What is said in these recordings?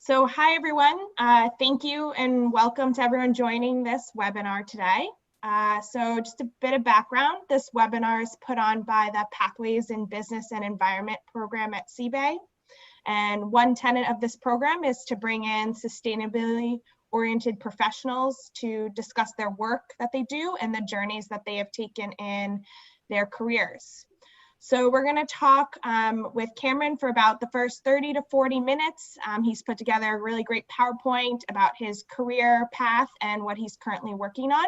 Hi everyone, thank you and welcome to everyone joining this webinar today. Just a bit of background, this webinar is put on by the Pathways in Business and Environment program at CBAY. And one tenet of this program is to bring in sustainability oriented professionals to discuss their work that they do and the journeys that they have taken in their careers. So we're going to talk with Cameron for about the first 30 to 40 minutes. He's put together a really great PowerPoint about his career path and what he's currently working on.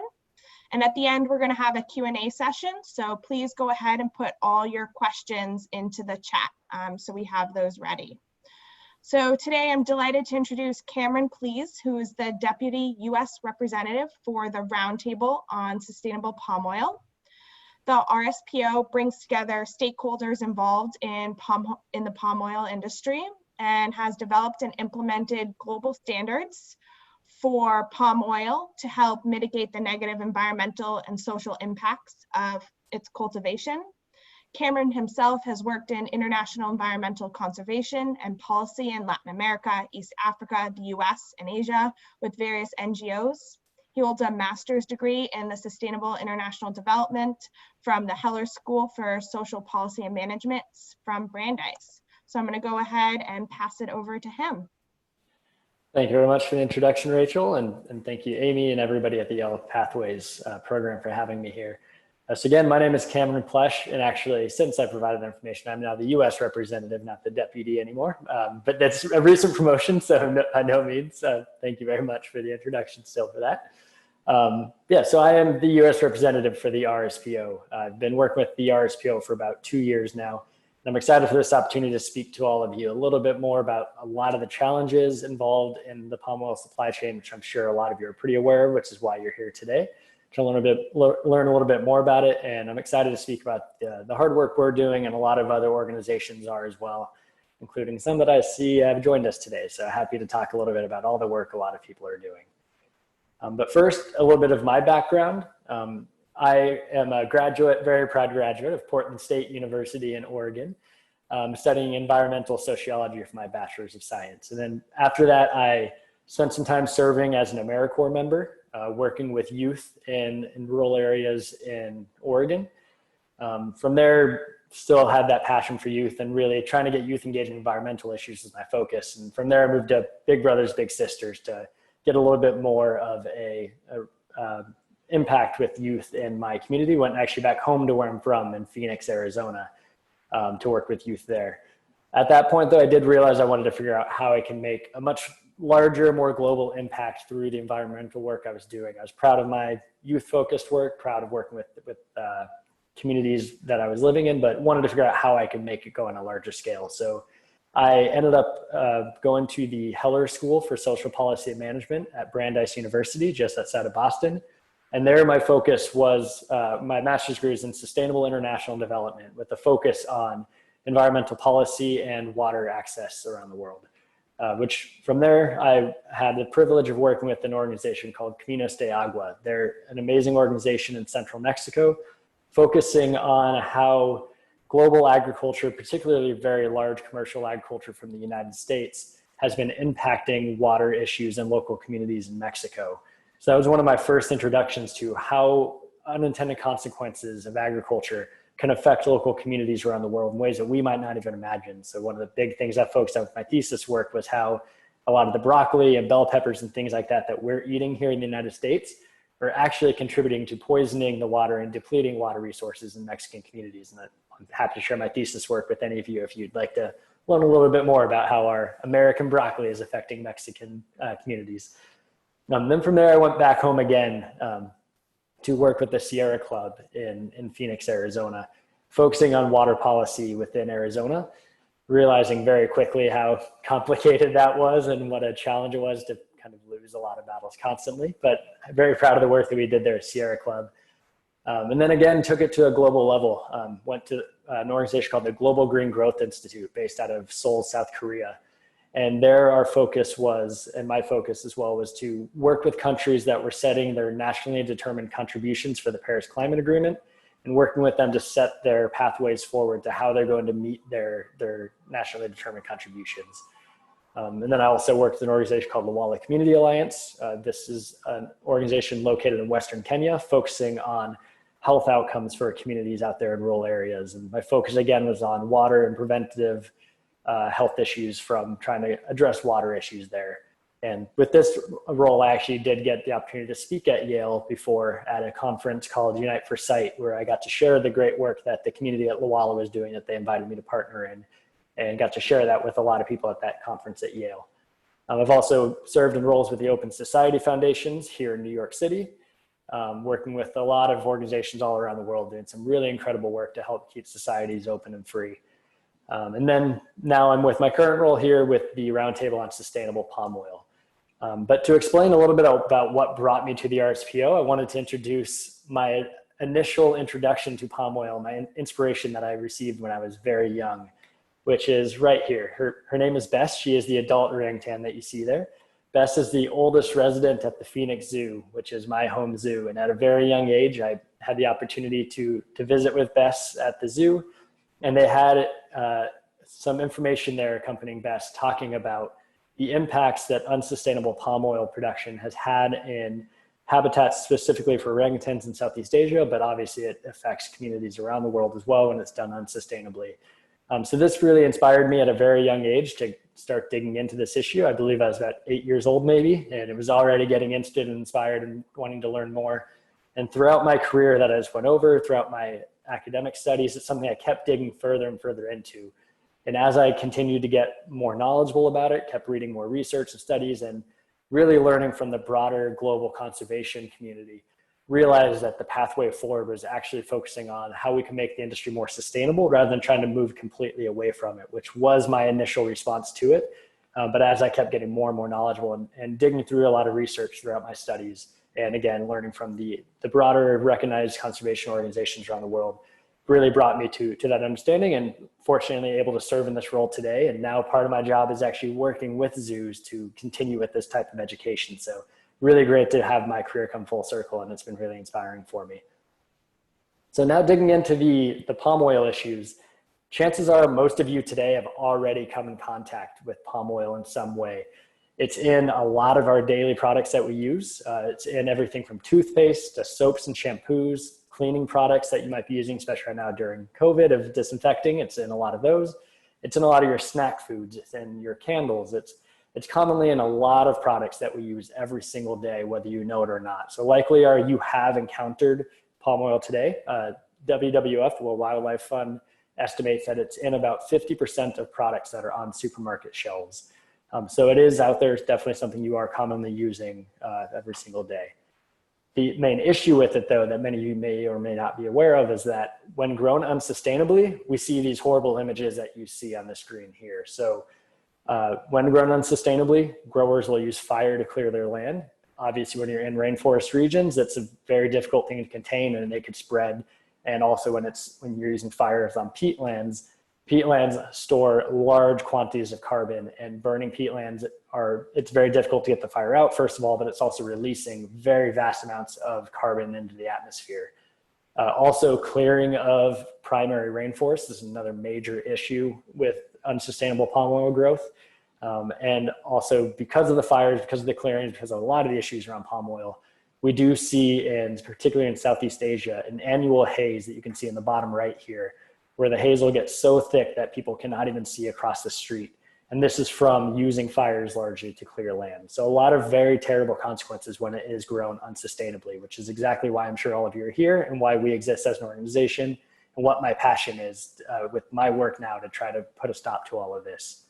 And at the end, we're going to have a Q&A session. So please go ahead and put all your questions into the chat so we have those ready. So today I'm delighted to introduce Cameron Plese, who is the Deputy U.S. Representative for the Roundtable on Sustainable Palm Oil. The RSPO brings together stakeholders involved in the palm oil industry and has developed and implemented global standards for palm oil to help mitigate the negative environmental and social impacts of its cultivation. Cameron himself has worked in international environmental conservation and policy in Latin America, East Africa, the US, and Asia with various NGOs. He holds a master's degree in the Sustainable International Development from the Heller School for Social Policy and Management from Brandeis. So I'm going to go ahead and pass it over to him. Thank you very much for the introduction, Rachel, and thank you, Amy, and everybody at the Yellow Pathways program for having me here. So again, my name is Cameron Plese, and actually, since I provided information, I'm now the U.S. representative, not the deputy anymore. But that's a recent promotion, so by no means. Thank you very much for the introduction still for that. So I am the U.S. representative for the RSPO. I've been working with the RSPO for about 2 years now. And I'm excited for this opportunity to speak to all of you a little bit more about a lot of the challenges involved in the palm oil supply chain, which I'm sure a lot of you are pretty aware of, which is why you're here today, to learn a little bit more about it. And I'm excited to speak about the hard work we're doing, and a lot of other organizations are as well, including some that I see have joined us today. So happy to talk a little bit about all the work a lot of people are doing. But first, a little bit of my background. I am a graduate, very proud graduate of Portland State University in Oregon, studying environmental sociology for my Bachelor's of Science. And then after that, I spent some time serving as an AmeriCorps member, working with youth in rural areas in Oregon. From there, still had that passion for youth and really trying to get youth engaged in environmental issues as my focus. And from there, I moved to Big Brothers Big Sisters to get a little bit more of a impact with youth in my community. Went actually back home to where I'm from in Phoenix, Arizona, to work with youth there. At that point, though, I did realize I wanted to figure out how I can make a much larger, more global impact through the environmental work I was doing. I was proud of my youth-focused work, proud of working with communities that I was living in, but wanted to figure out how I could make it go on a larger scale. So I ended up going to the Heller School for Social Policy and Management at Brandeis University, just outside of Boston. And there my focus was, my master's degree is in Sustainable International Development with a focus on environmental policy and water access around the world. Which from there, I had the privilege of working with an organization called Caminos de Agua. They're an amazing organization in central Mexico, focusing on how global agriculture, particularly very large commercial agriculture from the United States, has been impacting water issues in local communities in Mexico. So that was one of my first introductions to how unintended consequences of agriculture can affect local communities around the world in ways that we might not even imagine. So one of the big things I focused on with my thesis work was how a lot of the broccoli and bell peppers and things like that we're eating here in the United States are actually contributing to poisoning the water and depleting water resources in Mexican communities. And I'm happy to share my thesis work with any of you if you'd like to learn a little bit more about how our American broccoli is affecting Mexican communities. Then from there, I went back home again to work with the Sierra Club in Phoenix, Arizona, focusing on water policy within Arizona, realizing very quickly how complicated that was and what a challenge it was to kind of lose a lot of battles constantly. But I'm very proud of the work that we did there at Sierra Club. And then again, took it to a global level, went to an organization called the Global Green Growth Institute based out of Seoul, South Korea. And there our focus was, and my focus as well, was to work with countries that were setting their nationally determined contributions for the Paris Climate Agreement and working with them to set their pathways forward to how they're going to meet their nationally determined contributions. And then I also worked with an organization called Lawala Community Alliance. This is an organization located in Western Kenya, focusing on health outcomes for communities out there in rural areas. And my focus again was on water and preventative health issues from trying to address water issues there. And with this role, I actually did get the opportunity to speak at Yale before at a conference called Unite for Sight, where I got to share the great work that the community at Lawala was doing that they invited me to partner in, and got to share that with a lot of people at that conference at Yale. I've also served in roles with the Open Society Foundations here in New York City, working with a lot of organizations all around the world, doing some really incredible work to help keep societies open and free. And then now I'm with my current role here with the Roundtable on Sustainable Palm Oil. But to explain a little bit about what brought me to the RSPO, I wanted to introduce my initial introduction to palm oil, my inspiration that I received when I was very young, which is right here. Her name is Bess. She is the adult orangutan that you see there. Bess is the oldest resident at the Phoenix Zoo, which is my home zoo. And at a very young age, I had the opportunity to visit with Bess at the zoo. And they had some information there accompanying Bess talking about the impacts that unsustainable palm oil production has had in habitats specifically for orangutans in Southeast Asia, but obviously it affects communities around the world as well when it's done unsustainably. So this really inspired me at a very young age to start digging into this issue. I believe I was about 8 years old maybe, and it was already getting interested and inspired and wanting to learn more. And throughout my career that I just went over, throughout my academic studies, it's something I kept digging further and further into. And as I continued to get more knowledgeable about it, kept reading more research and studies and really learning from the broader global conservation community, realized that the pathway forward was actually focusing on how we can make the industry more sustainable rather than trying to move completely away from it, which was my initial response to it. But as I kept getting more and more knowledgeable and digging through a lot of research throughout my studies, and again, learning from the broader recognized conservation organizations around the world, really brought me to that understanding, and fortunately able to serve in this role today. And now part of my job is actually working with zoos to continue with this type of education. So really great to have my career come full circle, and it's been really inspiring for me. So now digging into the palm oil issues, chances are most of you today have already come in contact with palm oil in some way. It's in a lot of our daily products that we use. It's in everything from toothpaste to soaps and shampoos, cleaning products that you might be using, especially right now during COVID, of disinfecting. It's in a lot of those. It's in a lot of your snack foods. It's in your candles. It's commonly in a lot of products that we use every single day, whether you know it or not. So likely you have encountered palm oil today. WWF, the World Wildlife Fund, estimates that it's in about 50% of products that are on supermarket shelves. So it is out there. It's definitely something you are commonly using every single day. The main issue with it, though, that many of you may or may not be aware of, is that when grown unsustainably, we see these horrible images that you see on the screen here. So when grown unsustainably, growers will use fire to clear their land. Obviously, when you're in rainforest regions, it's a very difficult thing to contain, and it could spread. And also when you're using fires on peatlands store large quantities of carbon, and burning peatlands it's very difficult to get the fire out, first of all, but it's also releasing very vast amounts of carbon into the atmosphere. Also, clearing of primary rainforests is another major issue with unsustainable palm oil growth. And also because of the fires, because of the clearings, because of a lot of the issues around palm oil, we do see, particularly in Southeast Asia, an annual haze that you can see in the bottom right here, where the haze will get so thick that people cannot even see across the street. And this is from using fires largely to clear land. So a lot of very terrible consequences when it is grown unsustainably, which is exactly why I'm sure all of you are here and why we exist as an organization, and what my passion is with my work now to try to put a stop to all of this.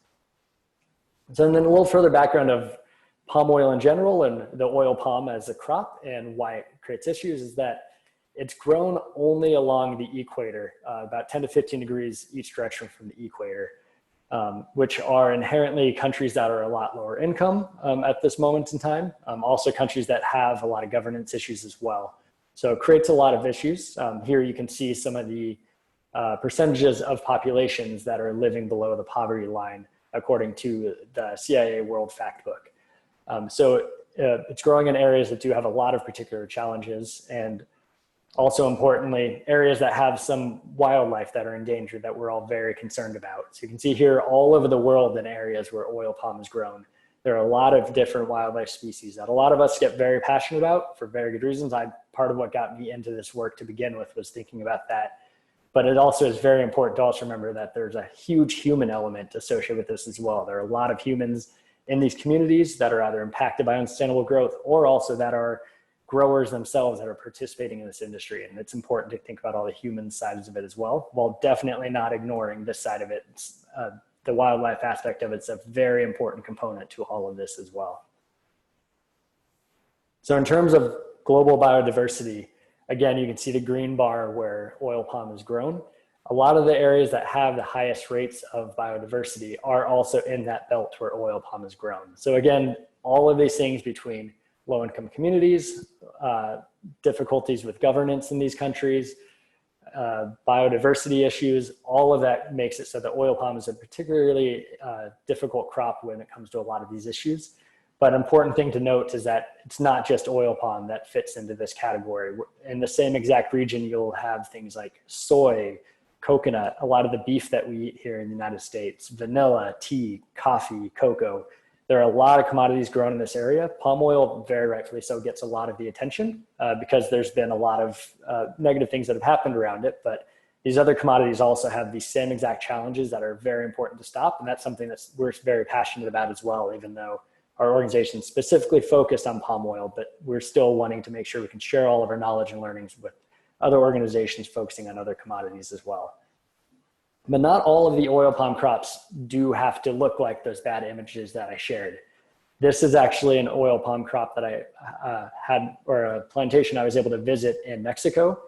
So then a little further background of palm oil in general and the oil palm as a crop and why it creates issues is that it's grown only along the equator, about 10 to 15 degrees each direction from the equator, which are inherently countries that are a lot lower income at this moment in time. Also countries that have a lot of governance issues as well. So it creates a lot of issues. Here you can see some of the percentages of populations that are living below the poverty line, according to the CIA World Factbook. So it's growing in areas that do have a lot of particular challenges, and Also importantly, areas that have some wildlife that are endangered that we're all very concerned about. So you can see here all over the world in areas where oil palm is grown, there are a lot of different wildlife species that a lot of us get very passionate about for very good reasons. Part of what got me into this work to begin with was thinking about that. But it also is very important to also remember that there's a huge human element associated with this as well. There are a lot of humans in these communities that are either impacted by unsustainable growth or also that are growers themselves that are participating in this industry. And it's important to think about all the human sides of it as well, while definitely not ignoring this side of it. The wildlife aspect of it's a very important component to all of this as well. So in terms of global biodiversity, again, you can see the green bar where oil palm is grown. A lot of the areas that have the highest rates of biodiversity are also in that belt where oil palm is grown. So again, all of these things between low-income communities, difficulties with governance in these countries, biodiversity issues, all of that makes it so that oil palm is a particularly difficult crop when it comes to a lot of these issues. But an important thing to note is that it's not just oil palm that fits into this category. In the same exact region, you'll have things like soy, coconut, a lot of the beef that we eat here in the United States, vanilla, tea, coffee, cocoa. There are a lot of commodities grown in this area. Palm oil, very rightfully so, gets a lot of the attention because there's been a lot of negative things that have happened around it. But these other commodities also have the same exact challenges that are very important to stop. And that's something that we're very passionate about as well, even though our organization specifically focused on palm oil, but we're still wanting to make sure we can share all of our knowledge and learnings with other organizations focusing on other commodities as well. But not all of the oil palm crops do have to look like those bad images that I shared. This is actually an oil palm crop that I had, or a plantation I was able to visit in Mexico.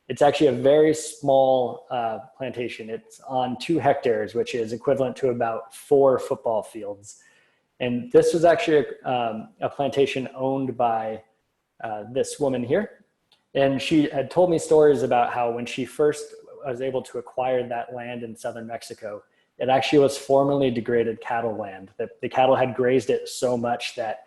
It's actually a very small plantation. It's on 2 hectares, which is equivalent to about 4 football fields. And this was actually a plantation owned by this woman here. And she had told me stories about how when she first was able to acquire that land in southern Mexico, it actually was formerly degraded cattle land. The cattle had grazed it so much that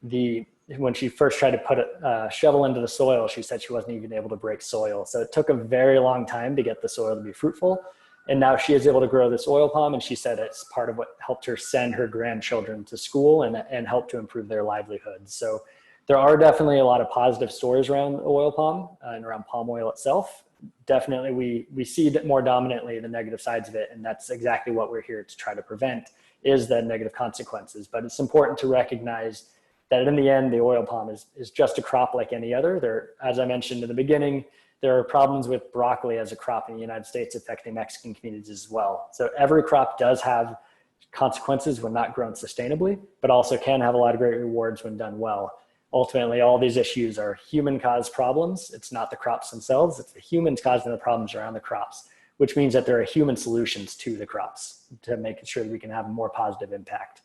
when she first tried to put a shovel into the soil, she said she wasn't even able to break soil. So it took a very long time to get the soil to be fruitful. And now she is able to grow this oil palm, and she said it's part of what helped her send her grandchildren to school and help to improve their livelihoods. So there are definitely a lot of positive stories around oil palm and around palm oil itself. Definitely we see more dominantly the negative sides of it, and that's exactly what we're here to try to prevent, is the negative consequences. But it's important to recognize that in the end, the oil palm is just a crop like any other. As I mentioned in the beginning, there are problems with broccoli as a crop in the United States affecting Mexican communities as well. So every crop does have consequences when not grown sustainably, but also can have a lot of great rewards when done well. Ultimately, all these issues are human-caused problems. It's not the crops themselves, it's the humans causing the problems around the crops, which means that there are human solutions to the crops to make sure that we can have a more positive impact.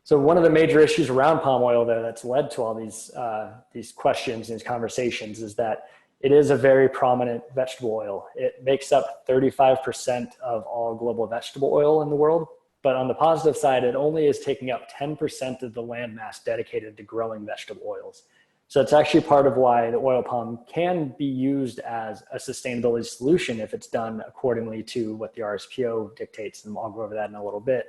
So one of the major issues around palm oil, though, that's led to all these questions and these conversations is that it is a very prominent vegetable oil. It makes up 35% of all global vegetable oil in the world. But on the positive side, it only is taking up 10% of the land mass dedicated to growing vegetable oils. So it's actually part of why the oil palm can be used as a sustainability solution if it's done accordingly to what the RSPO dictates, and I'll go over that in a little bit.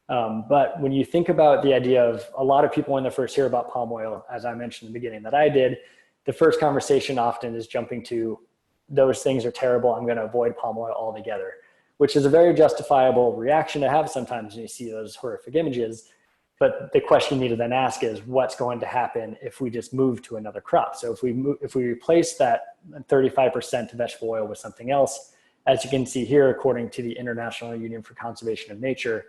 But when you think about the idea of a lot of people when they first hear about palm oil, as I mentioned in the beginning that I did, the first conversation often is jumping to, those things are terrible, I'm gonna avoid palm oil altogether, which is a very justifiable reaction to have sometimes when you see those horrific images. But the question you need to then ask is, what's going to happen if we just move to another crop? So if we replace that 35% vegetable oil with something else, as you can see here, according to the International Union for Conservation of Nature,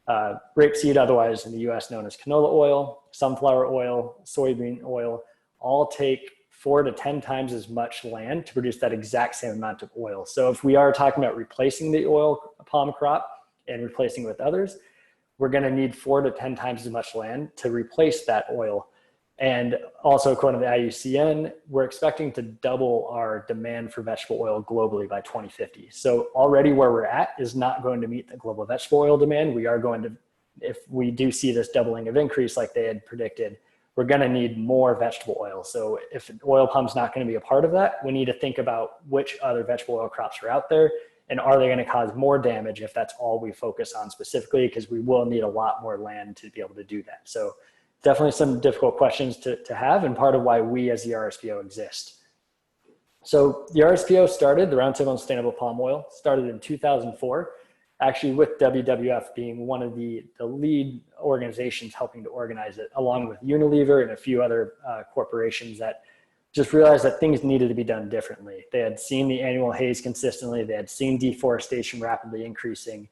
rapeseed, otherwise in the US known as canola oil, sunflower oil, soybean oil, all take 4 to 10 times as much land to produce that exact same amount of oil. So if we are talking about replacing the oil palm crop and replacing it with others, we're gonna need 4 to 10 times as much land to replace that oil. And also according to the IUCN, we're expecting to double our demand for vegetable oil globally by 2050. So already where we're at is not going to meet the global vegetable oil demand. We are going to, if we do see this doubling of increase like they had predicted, we're going to need more vegetable oil. So if oil palm's not going to be a part of that, we need to think about which other vegetable oil crops are out there, and are they going to cause more damage if that's all we focus on specifically, because we will need a lot more land to be able to do that. So definitely some difficult questions to have, and part of why we as the RSPO exist. So the RSPO started, the Roundtable on Sustainable Palm Oil, started in 2004, actually with WWF being one of the lead organizations helping to organize it, along with Unilever and a few other corporations that just realized that things needed to be done differently. They had seen the annual haze consistently, they had seen deforestation rapidly increasing,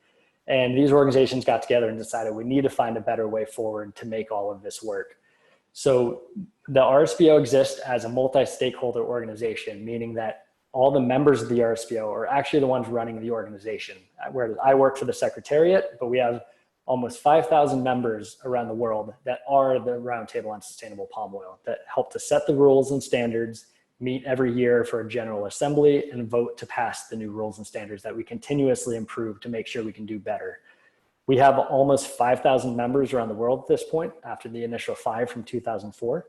and these organizations got together and decided we need to find a better way forward to make all of this work. So the RSPO exists as a multi-stakeholder organization, meaning that all the members of the RSPO are actually the ones running the organization. Whereas I work for the Secretariat, but we have almost 5,000 members around the world that are the Roundtable on Sustainable Palm Oil, that help to set the rules and standards, meet every year for a General Assembly, and vote to pass the new rules and standards that we continuously improve to make sure we can do better. We have almost 5,000 members around the world at this point, after the initial 5 from 2004.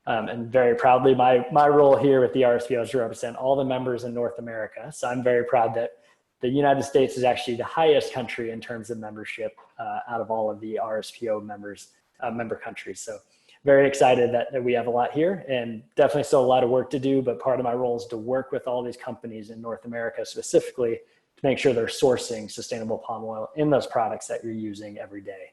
And very proudly, my role here with the RSPO is to represent all the members in North America. So I'm very proud that the United States is actually the highest country in terms of membership out of all of the RSPO member countries. So very excited that we have a lot here, and definitely still a lot of work to do, but part of my role is to work with all these companies in North America specifically to make sure they're sourcing sustainable palm oil in those products that you're using every day.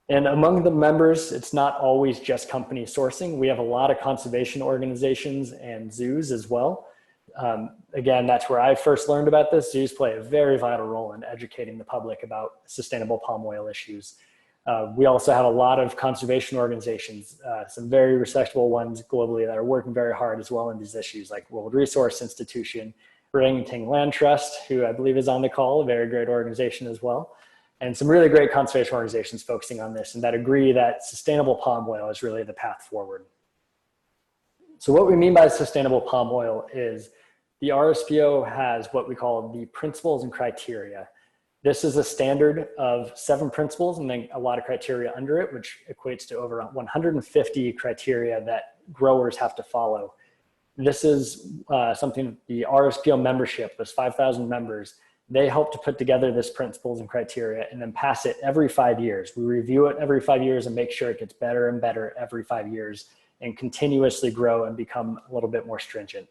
And among the members, it's not always just company sourcing. We have a lot of conservation organizations and zoos as well. Again, that's where I first learned about this. Zoos play a very vital role in educating the public about sustainable palm oil issues. We also have a lot of conservation organizations, some very respectable ones globally that are working very hard as well in these issues, like World Resource Institution, Orangutan Land Trust, who I believe is on the call, a very great organization as well. And some really great conservation organizations focusing on this and that agree that sustainable palm oil is really the path forward. So what we mean by sustainable palm oil is the RSPO has what we call the principles and criteria. This is a standard of 7 principles and then a lot of criteria under it, which equates to over 150 criteria that growers have to follow. This is something the RSPO membership, those 5,000 members, they help to put together this principles and criteria and then pass it every 5 years. We review it every 5 years and make sure it gets better and better every 5 years and continuously grow and become a little bit more stringent.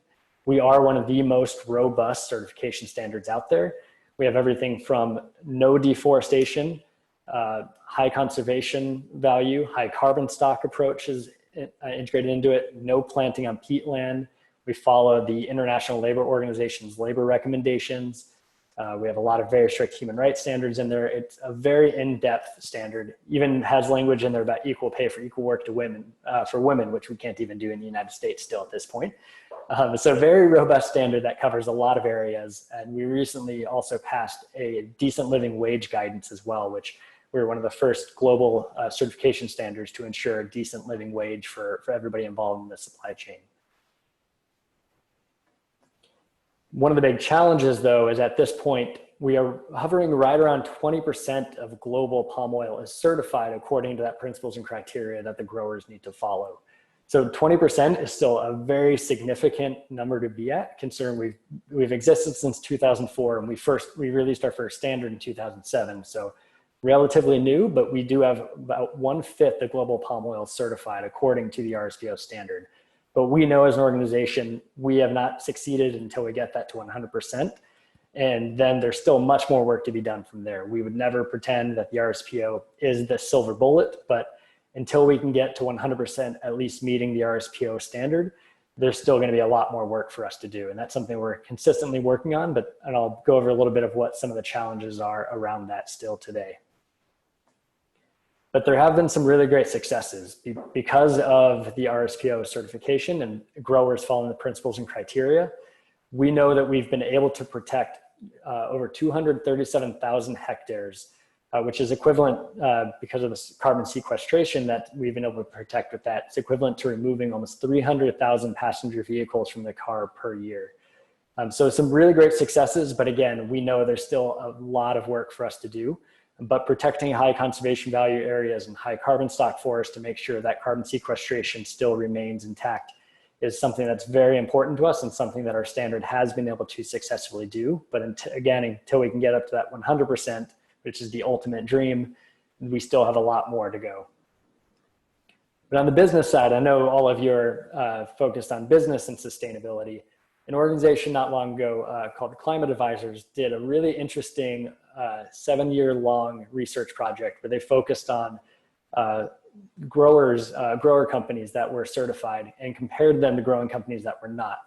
We are one of the most robust certification standards out there. We have everything from no deforestation, high conservation value, high carbon stock approaches integrated into it, no planting on peatland. We follow the International Labor Organization's labor recommendations. We have a lot of very strict human rights standards in there. It's a very in-depth standard, even has language in there about equal pay for equal work to women, for women, which we can't even do in the United States still at this point. So very robust standard that covers a lot of areas. And we recently also passed a decent living wage guidance as well, which we were one of the first global certification standards to ensure a decent living wage for everybody involved in the supply chain. One of the big challenges, though, is at this point, we are hovering right around 20% of global palm oil is certified according to that principles and criteria that the growers need to follow. So 20% is still a very significant number to be at, considering we've existed since 2004, and we released our first standard in 2007. So relatively new, but we do have about 1/5 of global palm oil certified according to the RSPO standard. But we know as an organization, we have not succeeded until we get that to 100%. And then there's still much more work to be done from there. We would never pretend that the RSPO is the silver bullet, but until we can get to 100% at least meeting the RSPO standard, there's still going to be a lot more work for us to do. And that's something we're consistently working on, and I'll go over a little bit of what some of the challenges are around that still today. But there have been some really great successes because of the RSPO certification and growers following the principles and criteria. We know that we've been able to protect over 237,000 hectares, which is equivalent, because of the carbon sequestration that we've been able to protect with that, it's equivalent to removing almost 300,000 passenger vehicles from the car per year. So some really great successes, but again, we know there's still a lot of work for us to do. but protecting high conservation value areas and high carbon stock forests to make sure that carbon sequestration still remains intact is something that's very important to us and something that our standard has been able to successfully do. But again, until we can get up to that 100%, which is the ultimate dream, we still have a lot more to go. But on the business side, I know all of you are focused on business and sustainability. An organization not long ago called Climate Advisors did a really interesting 7-year-long research project where they focused on grower companies that were certified and compared them to growing companies that were not.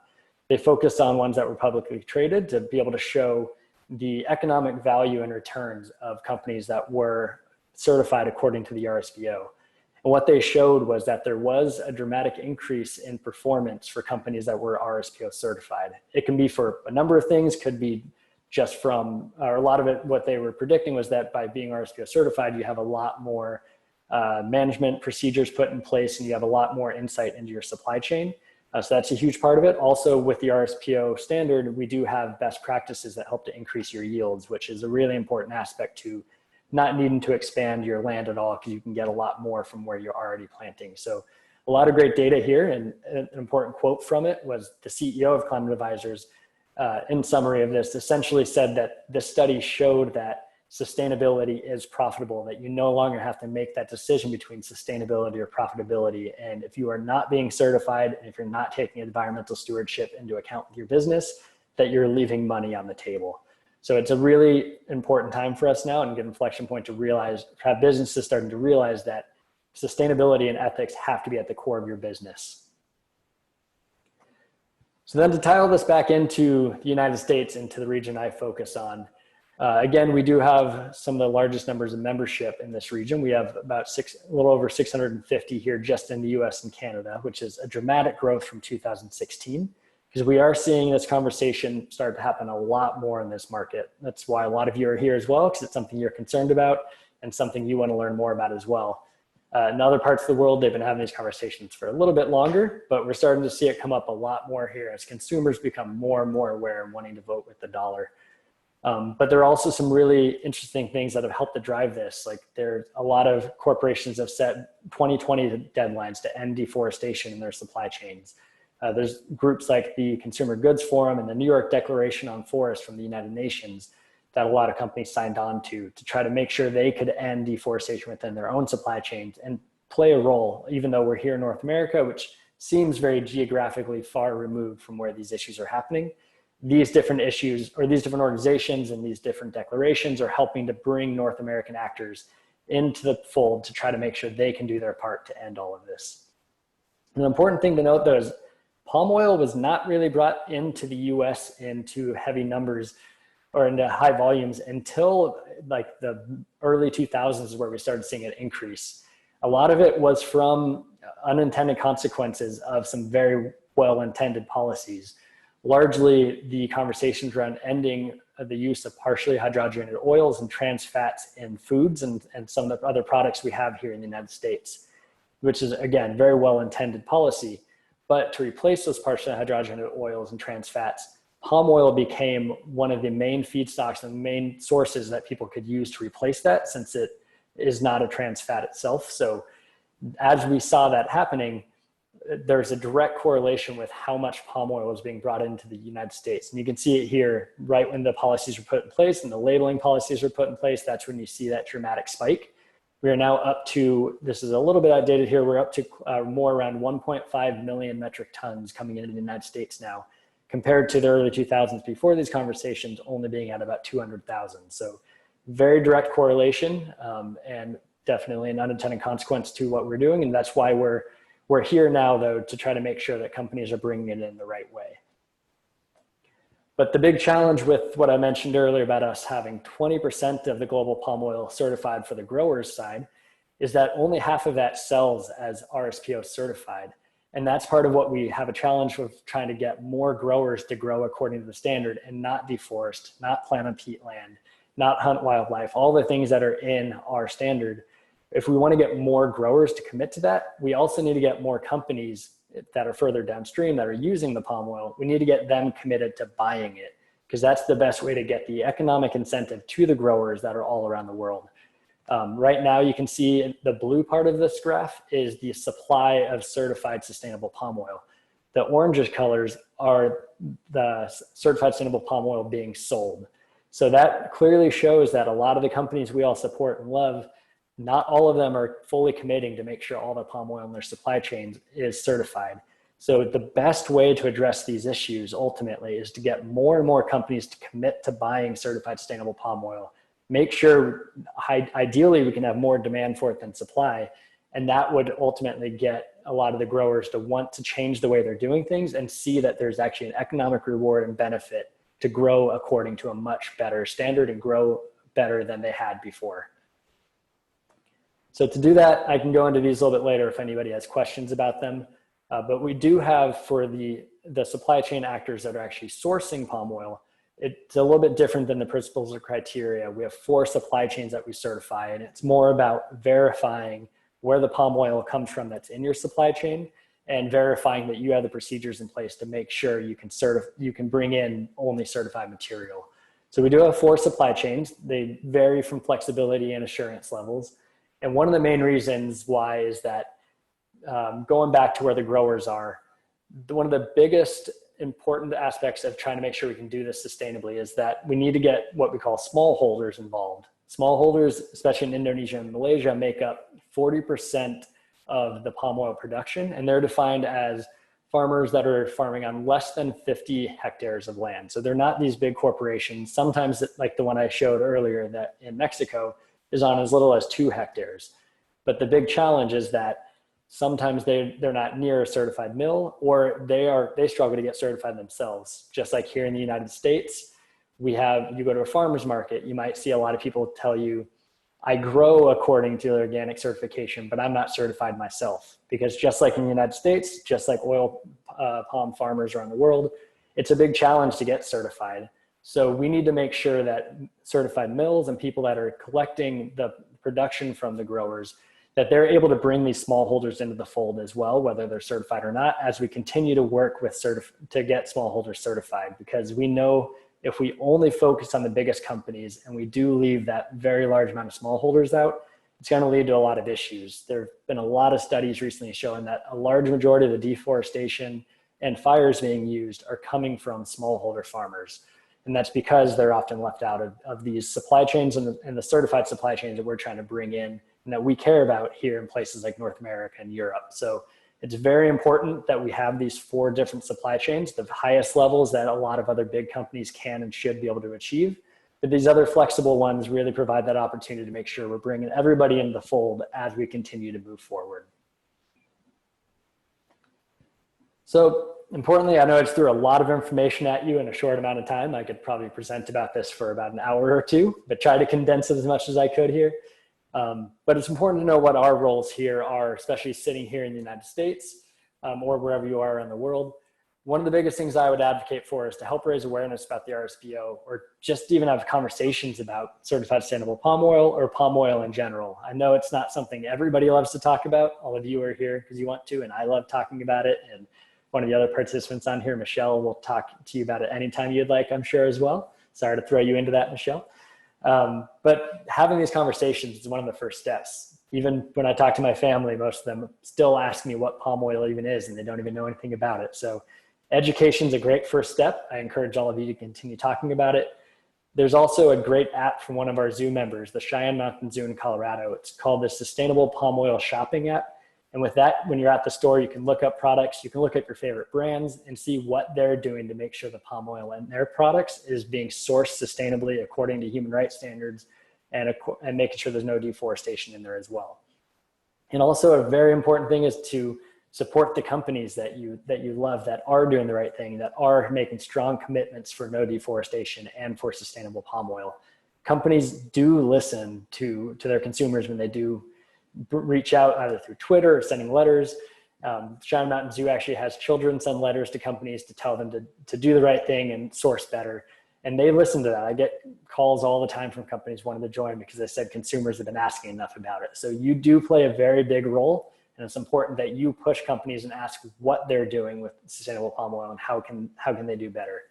They focused on ones that were publicly traded to be able to show the economic value and returns of companies that were certified according to the RSPO. And what they showed was that there was a dramatic increase in performance for companies that were RSPO certified. It can be for a number of things, could be just from, or a lot of it, what they were predicting was that by being RSPO certified, you have a lot more management procedures put in place and you have a lot more insight into your supply chain. So that's a huge part of it. Also with the RSPO standard, we do have best practices that help to increase your yields, which is a really important aspect to not needing to expand your land at all because you can get a lot more from where you're already planting. So a lot of great data here, and an important quote from it was the CEO of Climate Advisors in summary of this essentially said that this study showed that sustainability is profitable, that you no longer have to make that decision between sustainability or profitability. And if you are not being certified, and if you're not taking environmental stewardship into account with your business, that you're leaving money on the table. So it's a really important time for us now and a good inflection point to realize, have businesses starting to realize that sustainability and ethics have to be at the core of your business. So then to tie all this back into the United States, into the region I focus on, again, we do have some of the largest numbers of membership in this region. We have about a little over 650 here just in the US and Canada, which is a dramatic growth from 2016. Because we are seeing this conversation start to happen a lot more in this market. That's why a lot of you are here as well, because it's something you're concerned about and something you want to learn more about as well. In other parts of the world, they've been having these conversations for a little bit longer, but we're starting to see it come up a lot more here as consumers become more and more aware and wanting to vote with the dollar. But there are also some really interesting things that have helped to drive this. Like there's a lot of corporations have set 2020 deadlines to end deforestation in their supply chains. There's groups like the Consumer Goods Forum and the New York Declaration on Forests from the United Nations that a lot of companies signed on to try to make sure they could end deforestation within their own supply chains and play a role, even though we're here in North America, which seems very geographically far removed from where these issues are happening. These different issues or these different organizations and these different declarations are helping to bring North American actors into the fold to try to make sure they can do their part to end all of this. An important thing to note though is palm oil was not really brought into the US into heavy numbers or into high volumes until like the early 2000s is where we started seeing it increase. A lot of it was from unintended consequences of some very well-intended policies. Largely the conversations around ending the use of partially hydrogenated oils and trans fats in foods and some of the other products we have here in the United States, which is again, very well-intended policy. But to replace those partially hydrogenated oils and trans fats, palm oil became one of the main feedstocks and main sources that people could use to replace that, since it is not a trans fat itself. So as we saw that happening, there's a direct correlation with how much palm oil was being brought into the United States. And you can see it here right when the policies were put in place and the labeling policies were put in place. That's when you see that dramatic spike. We are now up to, this is a little bit outdated here, we're up to more around 1.5 million metric tons coming into the United States now, compared to the early 2000s before these conversations only being at about 200,000. So very direct correlation and definitely an unintended consequence to what we're doing. And that's why we're here now though, to try to make sure that companies are bringing it in the right way. But the big challenge with what I mentioned earlier about us having 20% of the global palm oil certified for the growers side is that only half of that sells as RSPO certified. And that's part of what we have a challenge with, trying to get more growers to grow according to the standard and not deforest, not plant on peatland, not hunt wildlife, all the things that are in our standard. If we want to get more growers to commit to that, we also need to get more companies that are further downstream that are using the palm oil. We need to get them committed to buying it, because that's the best way to get the economic incentive to the growers that are all around the world. Right now, you can see the blue part of this graph is the supply of certified sustainable palm oil. The orangish colors are the certified sustainable palm oil being sold. So that clearly shows that a lot of the companies we all support and love, not all of them are fully committing to make sure all the palm oil in their supply chains is certified. So the best way to address these issues ultimately is to get more and more companies to commit to buying certified sustainable palm oil. Make sure, ideally, we can have more demand for it than supply. And that would ultimately get a lot of the growers to want to change the way they're doing things and see that there's actually an economic reward and benefit to grow according to a much better standard and grow better than they had before. So to do that, I can go into these a little bit later if anybody has questions about them. But we do have, for the supply chain actors that are actually sourcing palm oil, it's a little bit different than the principles or criteria. We have 4 supply chains that we certify, and it's more about verifying where the palm oil comes from that's in your supply chain and verifying that you have the procedures in place to make sure you can bring in only certified material. So we do have 4 supply chains. They vary from flexibility and assurance levels. And one of the main reasons why is that going back to where the growers are, one of the biggest important aspects of trying to make sure we can do this sustainably is that we need to get what we call smallholders involved. Smallholders, especially in Indonesia and Malaysia, make up 40% of the palm oil production, and they're defined as farmers that are farming on less than 50 hectares of land. So they're not these big corporations. Sometimes, like the one I showed earlier that in Mexico is on as little as 2 hectares. But the big challenge is that sometimes they're not near a certified mill, or they struggle to get certified themselves. Just like here in the United States, you go to a farmer's market, you might see a lot of people tell you, I grow according to organic certification, but I'm not certified myself. Because just like in the United States, just like oil palm farmers around the world, it's a big challenge to get certified. So we need to make sure that certified mills and people that are collecting the production from the growers, that they're able to bring these smallholders into the fold as well, whether they're certified or not, as we continue to work to get smallholders certified. Because we know if we only focus on the biggest companies and we do leave that very large amount of smallholders out, it's going to lead to a lot of issues. There have been a lot of studies recently showing that a large majority of the deforestation and fires being used are coming from smallholder farmers. And that's because they're often left out of these supply chains and the certified supply chains that we're trying to bring in and that we care about here in places like North America and Europe. So it's very important that we have these 4 different supply chains, the highest levels that a lot of other big companies can and should be able to achieve. But these other flexible ones really provide that opportunity to make sure we're bringing everybody into the fold as we continue to move forward. So importantly, I know I just threw a lot of information at you in a short amount of time. I could probably present about this for about an hour or 2, but try to condense it as much as I could here. But it's important to know what our roles here are, especially sitting here in the United States or wherever you are around the world. One of the biggest things I would advocate for is to help raise awareness about the RSPO, or just even have conversations about certified sustainable palm oil or palm oil in general. I know it's not something everybody loves to talk about. All of you are here because you want to, and I love talking about it. And one of the other participants on here, Michelle, will talk to you about it anytime you'd like, I'm sure, as well. Sorry to throw you into that, Michelle. But having these conversations is one of the first steps. Even when I talk to my family, most of them still ask me what palm oil even is, and they don't even know anything about it. So education is a great first step. I encourage all of you to continue talking about it. There's also a great app from one of our zoo members, the Cheyenne Mountain Zoo in Colorado. It's called the Sustainable Palm Oil Shopping app. And with that, when you're at the store, you can look up products, you can look at your favorite brands and see what they're doing to make sure the palm oil in their products is being sourced sustainably according to human rights standards and making sure there's no deforestation in there as well. And also a very important thing is to support the companies that you love, that are doing the right thing, that are making strong commitments for no deforestation and for sustainable palm oil. Companies do listen to their consumers when they do reach out either through Twitter or sending letters. Cheyenne Mountain Zoo actually has children send letters to companies to tell them to do the right thing and source better. And they listen to that. I get calls all the time from companies wanting to join because they said consumers have been asking enough about it. So you do play a very big role, and it's important that you push companies and ask what they're doing with sustainable palm oil and how can they do better.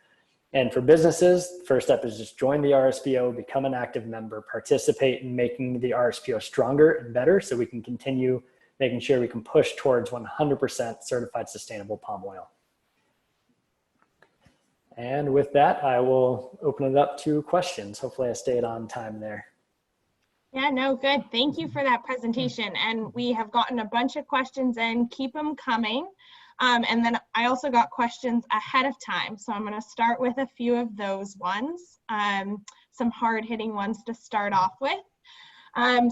And for businesses, first step is just join the RSPO, become an active member, participate in making the RSPO stronger and better so we can continue making sure we can push towards 100% certified sustainable palm oil. And with that, I will open it up to questions. Hopefully I stayed on time there. Yeah, no, good. Thank you for that presentation. And we have gotten a bunch of questions in. Keep them coming. And then I also got questions ahead of time. So I'm going to start with a few of those ones, some hard-hitting ones to start off with.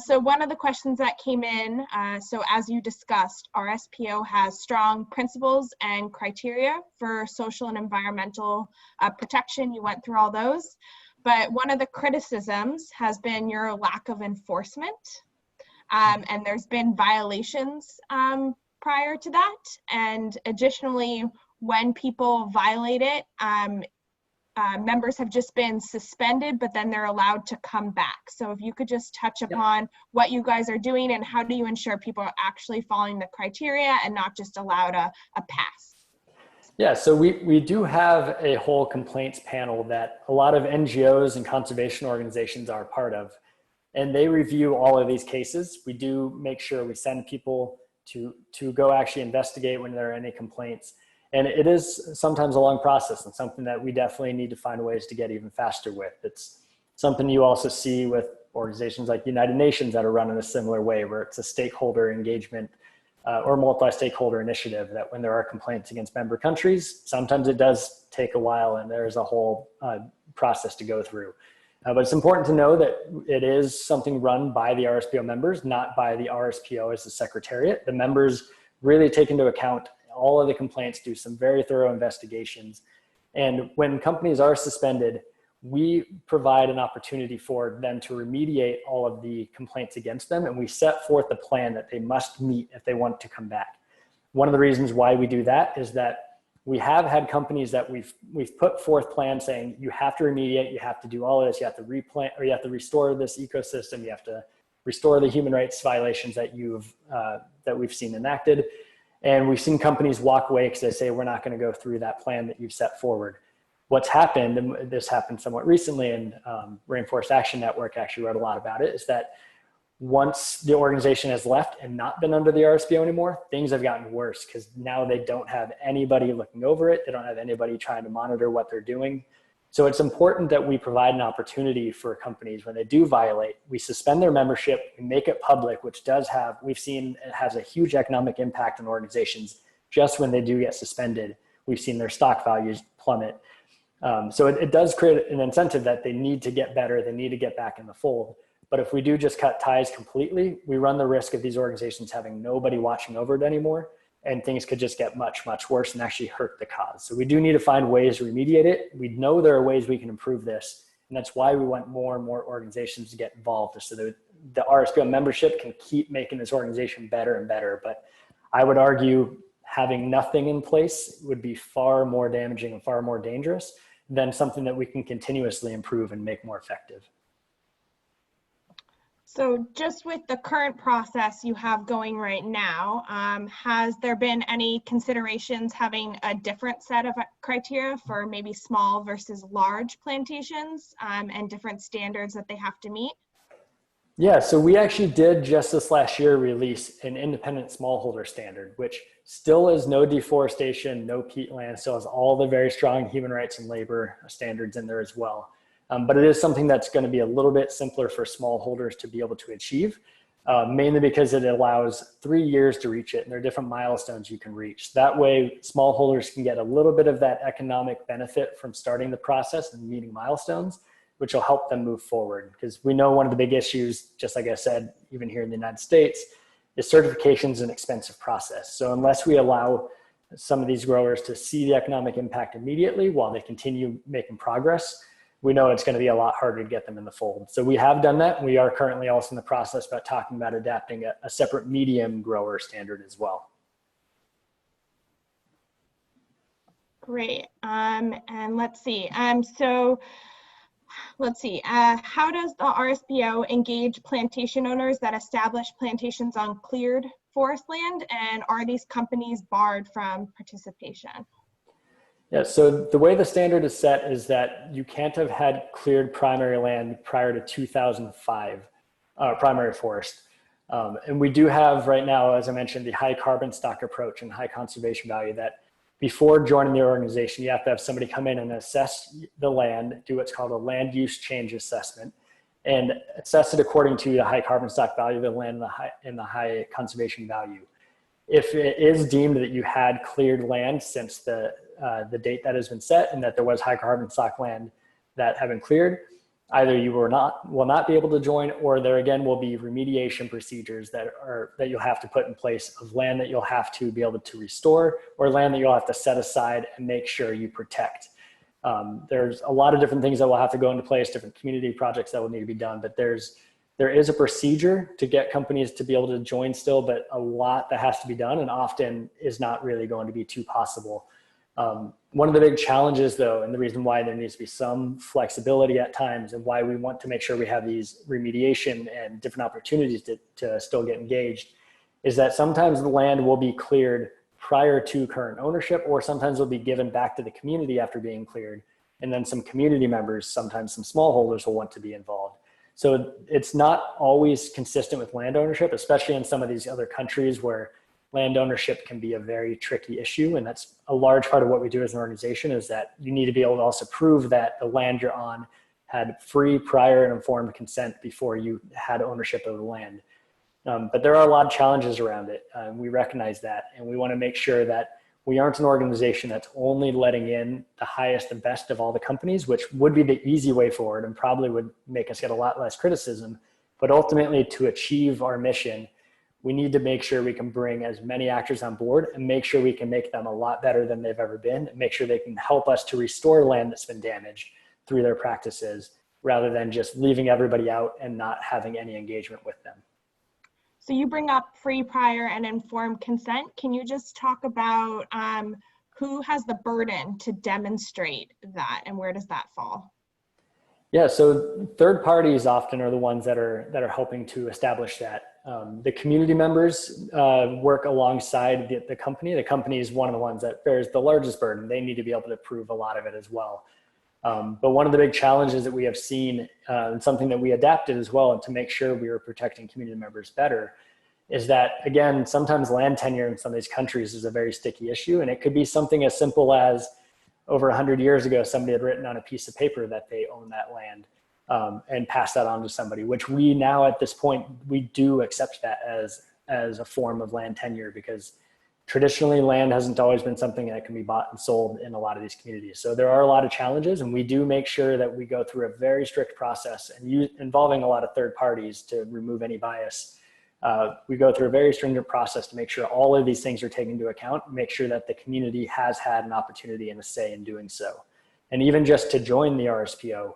So one of the questions that came in, so as you discussed, RSPO has strong principles and criteria for social and environmental protection. You went through all those. But one of the criticisms has been your lack of enforcement, and there's been violations prior to that. And additionally, when people violate it, members have just been suspended, but then they're allowed to come back. So if you could just touch upon what you guys are doing and how do you ensure people are actually following the criteria and not just allowed a pass? Yeah, so we do have a whole complaints panel that a lot of NGOs and conservation organizations are part of, and they review all of these cases. We do make sure we send people to go actually investigate when there are any complaints. And it is sometimes a long process and something that we definitely need to find ways to get even faster with. It's something you also see with organizations like the United Nations that are run in a similar way, where it's a stakeholder engagement or multi-stakeholder initiative, that when there are complaints against member countries, sometimes it does take a while and there's a whole process to go through. But it's important to know that it is something run by the RSPO members, not by the RSPO as the secretariat. The members really take into account all of the complaints, do some very thorough investigations. And when companies are suspended, we provide an opportunity for them to remediate all of the complaints against them, and we set forth a plan that they must meet if they want to come back. One of the reasons why we do that is that we have had companies that we've put forth plans saying, you have to remediate, you have to do all of this, you have to replant, or you have to restore this ecosystem, you have to restore the human rights violations that we've seen enacted. And we've seen companies walk away because they say, we're not going to go through that plan that you've set forward. What's happened, and this happened somewhat recently, and Rainforest Action Network actually wrote a lot about it, is that once the organization has left and not been under the RSPO anymore, things have gotten worse because now they don't have anybody looking over it. They don't have anybody trying to monitor what they're doing. So it's important that we provide an opportunity for companies when they do violate. We suspend their membership, we make it public, which we've seen it has a huge economic impact on organizations. Just when they do get suspended, we've seen their stock values plummet. So it does create an incentive that they need to get better, they need to get back in the fold. But if we do just cut ties completely, we run the risk of these organizations having nobody watching over it anymore, and things could just get much, much worse and actually hurt the cause. So we do need to find ways to remediate it. We know there are ways we can improve this, and that's why we want more and more organizations to get involved, so that the RSPO membership can keep making this organization better and better. But I would argue having nothing in place would be far more damaging and far more dangerous than something that we can continuously improve and make more effective. So just with the current process you have going right now, has there been any considerations having a different set of criteria for maybe small versus large plantations, and different standards that they have to meet? Yeah, so we actually did just this last year release an independent smallholder standard, which still is no deforestation, no peatland, still has all the very strong human rights and labor standards in there as well. But it is something that's going to be a little bit simpler for smallholders to be able to achieve, mainly because it allows 3 years to reach it, and there are different milestones you can reach. That way, smallholders can get a little bit of that economic benefit from starting the process and meeting milestones, which will help them move forward. Because we know one of the big issues, just like I said, even here in the United States, is certification is an expensive process. So unless we allow some of these growers to see the economic impact immediately while they continue making progress, we know it's going to be a lot harder to get them in the fold. So we have done that. We are currently also in the process about talking about adapting a separate medium grower standard as well. Great. And let's see. How does the RSPO engage plantation owners that establish plantations on cleared forest land, and are these companies barred from participation? Yeah, so the way the standard is set is that you can't have had cleared primary land prior to 2005, primary forest. And we do have right now, as I mentioned, the high carbon stock approach and high conservation value that before joining the organization, you have to have somebody come in and assess the land, do what's called a land use change assessment, and assess it according to the high carbon stock value of the land and the high conservation value. If it is deemed that you had cleared land since the date that has been set and that there was high carbon stock land that have been cleared, either you will not be able to join, or there again will be remediation procedures that you'll have to put in place of land that you'll have to be able to restore, or land that you'll have to set aside and make sure you protect. There's a lot of different things that will have to go into place, different community projects that will need to be done, but there is a procedure to get companies to be able to join still, but a lot that has to be done and often is not really going to be too possible. One of the big challenges though, and the reason why there needs to be some flexibility at times and why we want to make sure we have these remediation and different opportunities to still get engaged, is that sometimes the land will be cleared prior to current ownership, or sometimes will be given back to the community after being cleared. And then some community members, sometimes some smallholders, will want to be involved. So it's not always consistent with land ownership, especially in some of these other countries where land ownership can be a very tricky issue. And that's a large part of what we do as an organization, is that you need to be able to also prove that the land you're on had free, prior, and informed consent before you had ownership of the land. But there are a lot of challenges around it. We recognize that, and we want to make sure that we aren't an organization that's only letting in the highest and best of all the companies, which would be the easy way forward and probably would make us get a lot less criticism. But ultimately, to achieve our mission, we need to make sure we can bring as many actors on board and make sure we can make them a lot better than they've ever been, and make sure they can help us to restore land that's been damaged through their practices, rather than just leaving everybody out and not having any engagement with them. So you bring up free, prior, and informed consent. Can you just talk about who has the burden to demonstrate that, and where does that fall? Yeah, so third parties often are the ones that are helping to establish that. The community members work alongside the company. The company is one of the ones that bears the largest burden. They need to be able to prove a lot of it as well. But one of the big challenges that we have seen, and something that we adapted as well, and to make sure we were protecting community members better, is that, again, sometimes land tenure in some of these countries is a very sticky issue. And it could be something as simple as over 100 years ago, somebody had written on a piece of paper that they own that land and passed that on to somebody, which we now at this point, we do accept that as a form of land tenure, because traditionally land hasn't always been something that can be bought and sold in a lot of these communities. So there are a lot of challenges, and we do make sure that we go through a very strict process and involving a lot of third parties to remove any bias. We go through a very stringent process to make sure all of these things are taken into account, make sure that the community has had an opportunity and a say in doing so. And even just to join the RSPO,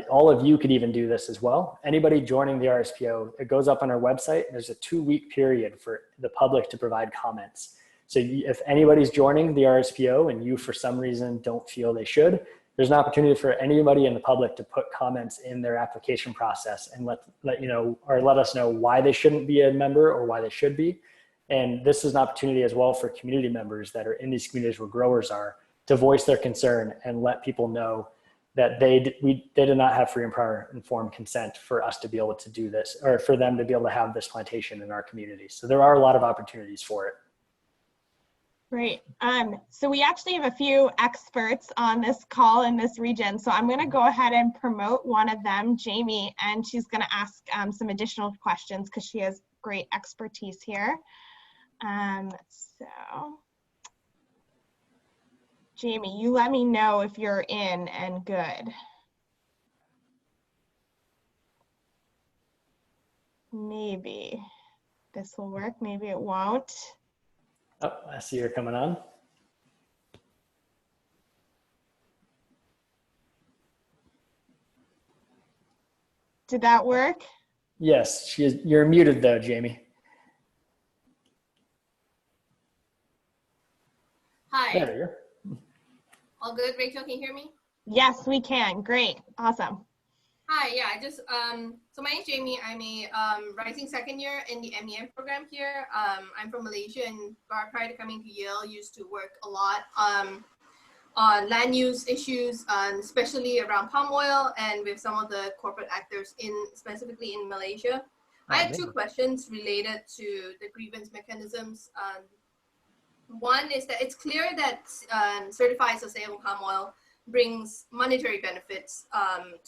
all of you could even do this as well. Anybody joining the RSPO, it goes up on our website, and there's a 2-week period for the public to provide comments. So if anybody's joining the RSPO and you for some reason don't feel they should, there's an opportunity for anybody in the public to put comments in their application process and let you know, or let us know why they shouldn't be a member or why they should be. And this is an opportunity as well for community members that are in these communities where growers are, to voice their concern and let people know that they did not have free and prior informed consent for us to be able to do this, or for them to be able to have this plantation in our community. So there are a lot of opportunities for it. Great. So we actually have a few experts on this call in this region. So I'm going to go ahead and promote one of them, Jami, and she's going to ask some additional questions because she has great expertise here. So Jami, you let me know if you're in and good. Maybe this will work, maybe it won't. Oh, I see you're coming on. Did that work? Yes, you're muted though, Jami. Hi. There you go. All good, Rachel, can you hear me? Yes, we can. Great. Awesome. Hi, yeah, so my name is Jami. I'm a rising second year in the MEM program here. I'm from Malaysia, and prior to coming to Yale, used to work a lot on land use issues, especially around palm oil and with some of the corporate actors specifically in Malaysia. I had two questions related to the grievance mechanisms. One is that it's clear that certified sustainable palm oil brings monetary benefits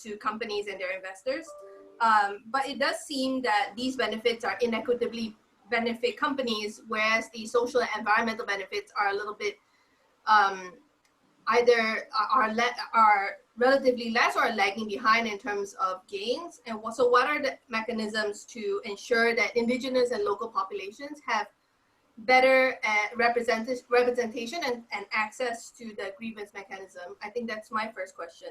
to companies and their investors. But it does seem that these benefits are inequitably benefit companies, whereas the social and environmental benefits are a little bit either are relatively less or lagging behind in terms of gains. And so what are the mechanisms to ensure that indigenous and local populations have better representation and access to the grievance mechanism? I think that's my first question.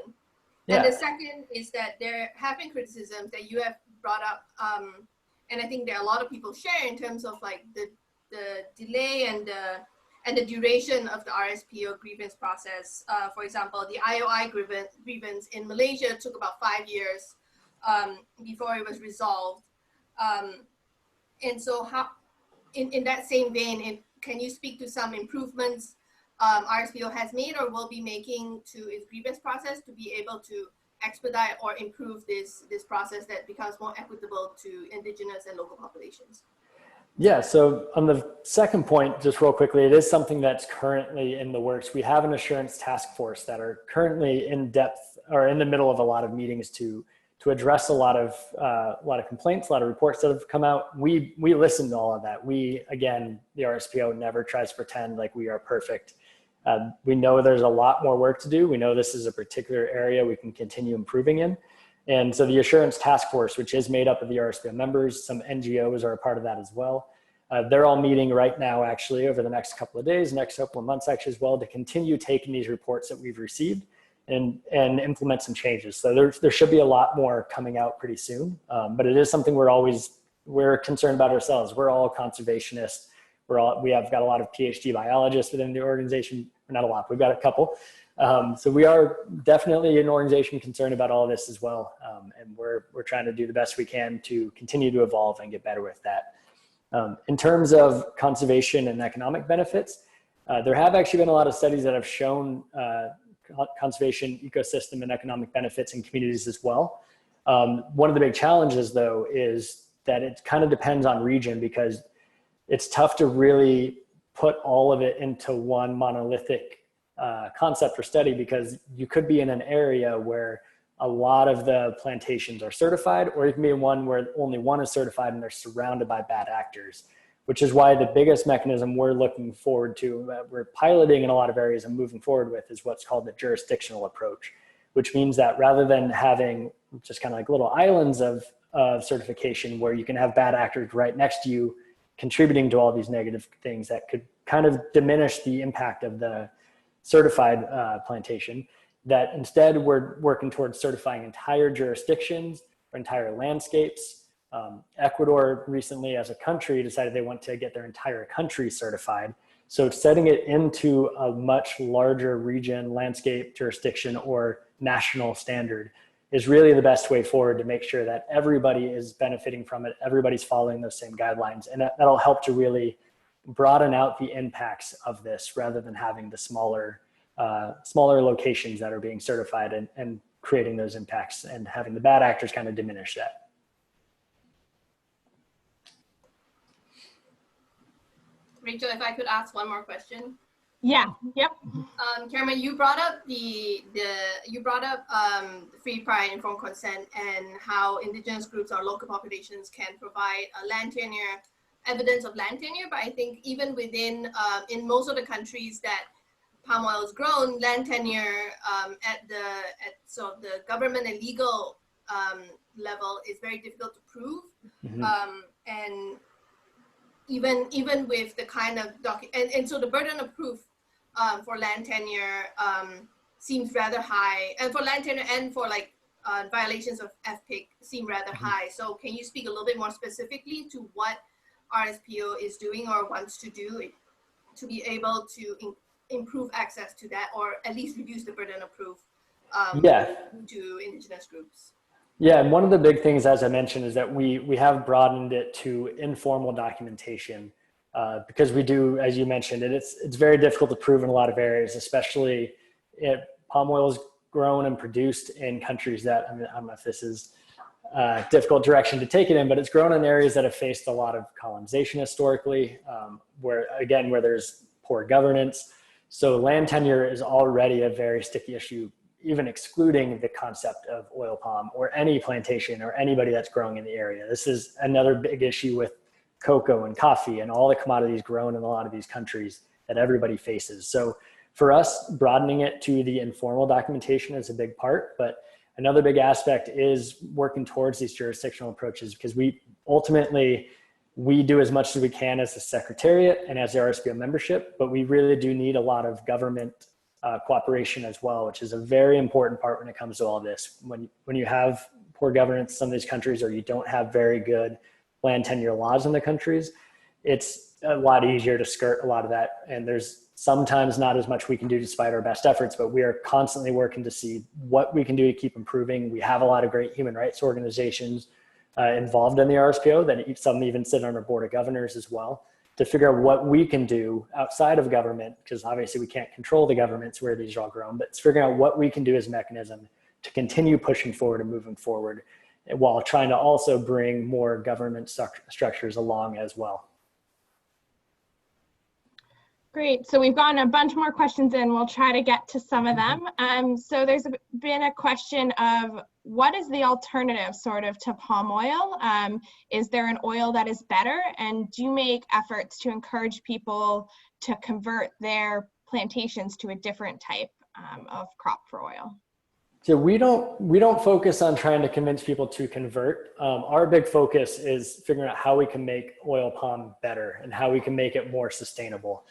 Yeah. And the second is that there have been criticisms that you have brought up, and I think there are a lot of people share in terms of like the delay and the duration of the RSPO grievance process. For example, the IOI grievance in Malaysia took about 5 years before it was resolved. And so how, in that same vein, can you speak to some improvements RSPO has made or will be making to its grievance process to be able to expedite or improve this process that becomes more equitable to indigenous and local populations? Yeah, so on the second point, just real quickly, it is something that's currently in the works. We have an assurance task force that are currently in depth or in the middle of a lot of meetings to address a lot of complaints, a lot of reports that have come out. We listen to all of that. Again, the RSPO never tries to pretend like we are perfect. We know there's a lot more work to do. We know this is a particular area we can continue improving in. And so the Assurance Task Force, which is made up of the RSPO members, some NGOs are a part of that as well. They're all meeting right now, actually, over the next couple of days, next couple of months, actually, as well, to continue taking these reports that we've received and implement some changes. So there should be a lot more coming out pretty soon. But it is something we're concerned about ourselves. We're all conservationists. We have got a lot of PhD biologists within the organization. Not a lot, we've got a couple. So we are definitely an organization concerned about all of this as well. And we're trying to do the best we can to continue to evolve and get better with that. In terms of conservation and economic benefits, there have actually been a lot of studies that have shown conservation, ecosystem, and economic benefits in communities as well. One of the big challenges, though, is that it kind of depends on region, because it's tough to really put all of it into one monolithic concept or study, because you could be in an area where a lot of the plantations are certified, or you can be in one where only one is certified and they're surrounded by bad actors, which is why the biggest mechanism we're looking forward to, we're piloting in a lot of areas and moving forward with, is what's called the jurisdictional approach, which means that rather than having just kind of like little islands of certification where you can have bad actors right next to you contributing to all these negative things that could kind of diminish the impact of the certified plantation, that instead we're working towards certifying entire jurisdictions or entire landscapes. Ecuador recently, as a country, decided they want to get their entire country certified. So setting it into a much larger region, landscape, jurisdiction, or national standard is really the best way forward to make sure that everybody is benefiting from it, everybody's following those same guidelines, and that'll help to really broaden out the impacts of this rather than having the smaller locations that are being certified and creating those impacts and having the bad actors kind of diminish that. Rachel, if I could ask one more question. Yeah. Yep. Cameron, you brought up free, prior, and informed consent and how indigenous groups or local populations can provide land tenure, evidence of land tenure. But I think even within in most of the countries that palm oil is grown, land tenure at the government and legal level is very difficult to prove. Mm-hmm. And even with the kind of and so the burden of proof for land tenure seems rather high, and for land tenure and for like violations of FPIC seem rather mm-hmm. high. So can you speak a little bit more specifically to what RSPO is doing or wants to do to be able to improve access to that, or at least reduce the burden of proof to indigenous groups? Yeah, and one of the big things, as I mentioned, is that we have broadened it to informal documentation because we do, as you mentioned, it's very difficult to prove in a lot of areas, especially palm oil is grown and produced in countries that, I mean, I don't know if this is a difficult direction to take it in, but it's grown in areas that have faced a lot of colonization historically, where there's poor governance. So land tenure is already a very sticky issue, even excluding the concept of oil palm or any plantation or anybody that's growing in the area. This is another big issue with cocoa and coffee and all the commodities grown in a lot of these countries that everybody faces. So for us, broadening it to the informal documentation is a big part, but another big aspect is working towards these jurisdictional approaches, because we do as much as we can as the Secretariat and as the RSPO membership, but we really do need a lot of government cooperation as well, which is a very important part when it comes to all this. When you have poor governance in some of these countries, or you don't have very good land tenure laws in the countries, it's a lot easier to skirt a lot of that. And there's sometimes not as much we can do despite our best efforts, but we are constantly working to see what we can do to keep improving. We have a lot of great human rights organizations involved in the RSPO, that some even sit on our board of governors as well, to figure out what we can do outside of government, because obviously we can't control the governments where these are all grown, but it's figuring out what we can do as a mechanism to continue pushing forward and moving forward, while trying to also bring more government structures along as well. Great. So we've gotten a bunch more questions in. We'll try to get to some of them. So there's been a question of, what is the alternative sort of to palm oil? Is there an oil that is better? And do you make efforts to encourage people to convert their plantations to a different type of crop for oil? So we don't focus on trying to convince people to convert. Our big focus is figuring out how we can make oil palm better and how we can make it more sustainable.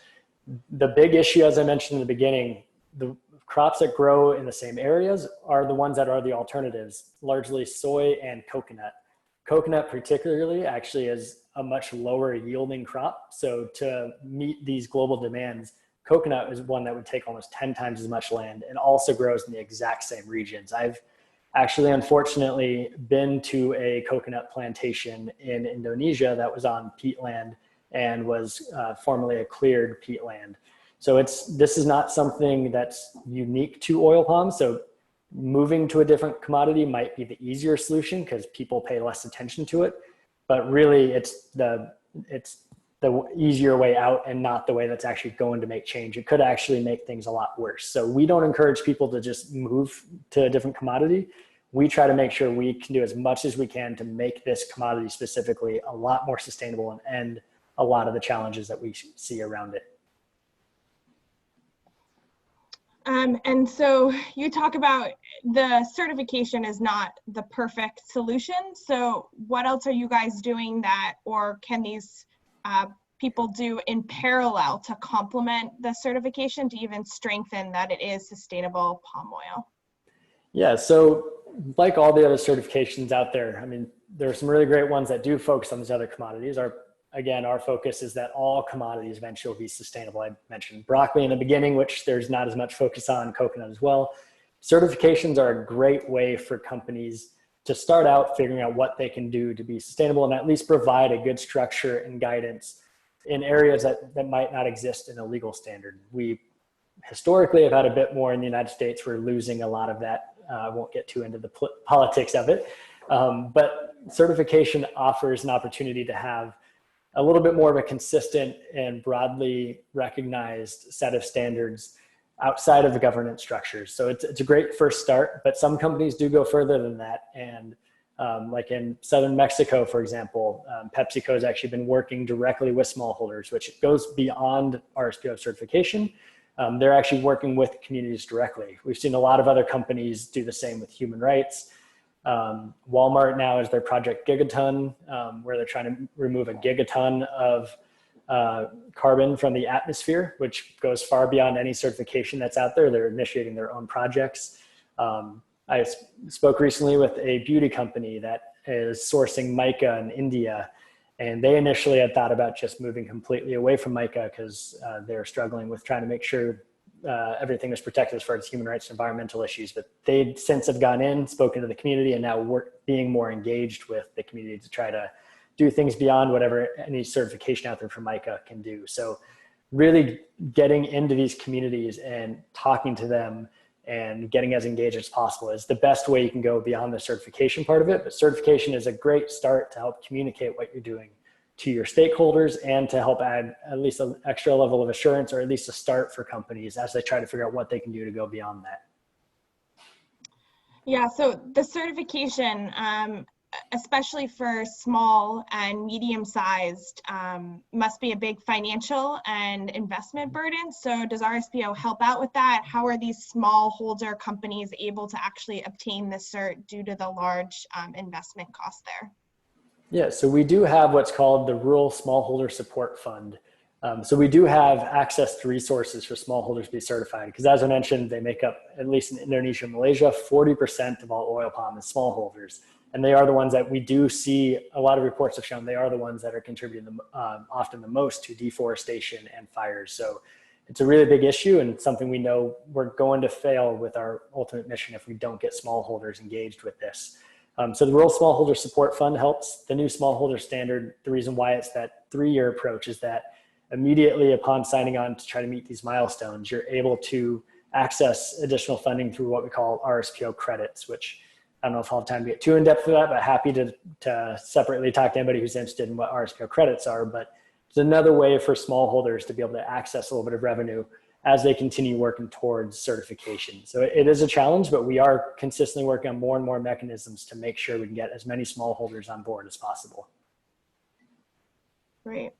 The big issue, as I mentioned in the beginning, the crops that grow in the same areas are the ones that are the alternatives, largely soy and coconut. Coconut particularly actually is a much lower yielding crop. So to meet these global demands, coconut is one that would take almost 10 times as much land and also grows in the exact same regions. I've actually, unfortunately, been to a coconut plantation in Indonesia that was on peat land and was formerly a cleared peat land. So this is not something that's unique to oil palm. So moving to a different commodity might be the easier solution because people pay less attention to it. But really, it's the easier way out and not the way that's actually going to make change. It could actually make things a lot worse. So we don't encourage people to just move to a different commodity. We try to make sure we can do as much as we can to make this commodity specifically a lot more sustainable and end a lot of the challenges that we see around it. And so you talk about the certification is not the perfect solution. So what else are you guys doing that, or can these people do in parallel to complement the certification to even strengthen that it is sustainable palm oil? Yeah, so like all the other certifications out there, I mean, there are some really great ones that do focus on these other commodities. Our focus is that all commodities eventually will be sustainable. I mentioned broccoli in the beginning, which there's not as much focus on, coconut as well. Certifications are a great way for companies to start out figuring out what they can do to be sustainable and at least provide a good structure and guidance in areas that might not exist in a legal standard. We historically have had a bit more in the United States. We're losing a lot of that. I won't get too into the politics of it, but certification offers an opportunity to have a little bit more of a consistent and broadly recognized set of standards outside of the governance structures. So it's a great first start, but some companies do go further than that. And like in southern Mexico, for example, PepsiCo has actually been working directly with smallholders, which goes beyond RSPO certification. They're actually working with communities directly. We've seen a lot of other companies do the same with human rights. Walmart now is their Project Gigaton, where they're trying to remove a gigaton of carbon from the atmosphere, which goes far beyond any certification that's out there. They're initiating their own projects. I spoke recently with a beauty company that is sourcing mica in India, and they initially had thought about just moving completely away from mica because they're struggling with trying to make sure everything is protected as far as human rights and environmental issues. But they since have gone in, spoken to the community, and now being more engaged with the community to try to do things beyond whatever any certification out there for mica can do. So really getting into these communities and talking to them and getting as engaged as possible is the best way you can go beyond the certification part of it. But certification is a great start to help communicate what you're doing to your stakeholders and to help add at least an extra level of assurance, or at least a start for companies as they try to figure out what they can do to go beyond that. Yeah, so the certification, especially for small and medium-sized, must be a big financial and investment burden. So does RSPO help out with that? How are these smallholder companies able to actually obtain this cert due to the large investment cost there? Yeah, so we do have what's called the Rural Smallholder Support Fund. So we do have access to resources for smallholders to be certified, because as I mentioned, they make up, at least in Indonesia and Malaysia, 40% of all oil palm is smallholders. And they are the ones that we do see, a lot of reports have shown they are the ones that are contributing often the most to deforestation and fires. So it's a really big issue and something we know we're going to fail with our ultimate mission if we don't get smallholders engaged with this. So the Rural Smallholder Support Fund helps. The new smallholder standard, the reason why it's that 3-year approach is that immediately upon signing on to try to meet these milestones, you're able to access additional funding through what we call RSPO credits, which I don't know if I'll have time to get too in depth with that, but happy to separately talk to anybody who's interested in what RSPO credits are. But it's another way for smallholders to be able to access a little bit of revenue as they continue working towards certification. So it is a challenge, but we are consistently working on more and more mechanisms to make sure we can get as many smallholders on board as possible. Great.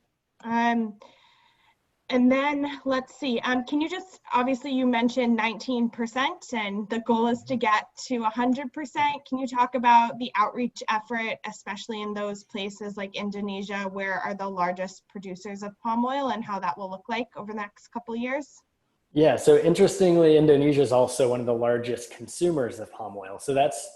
And then let's see, can you just, obviously you mentioned 19% and the goal is to get to 100%. Can you talk about the outreach effort, especially in those places like Indonesia, where are the largest producers of palm oil, and how that will look like over the next couple of years? Yeah, so interestingly, Indonesia is also one of the largest consumers of palm oil. So that's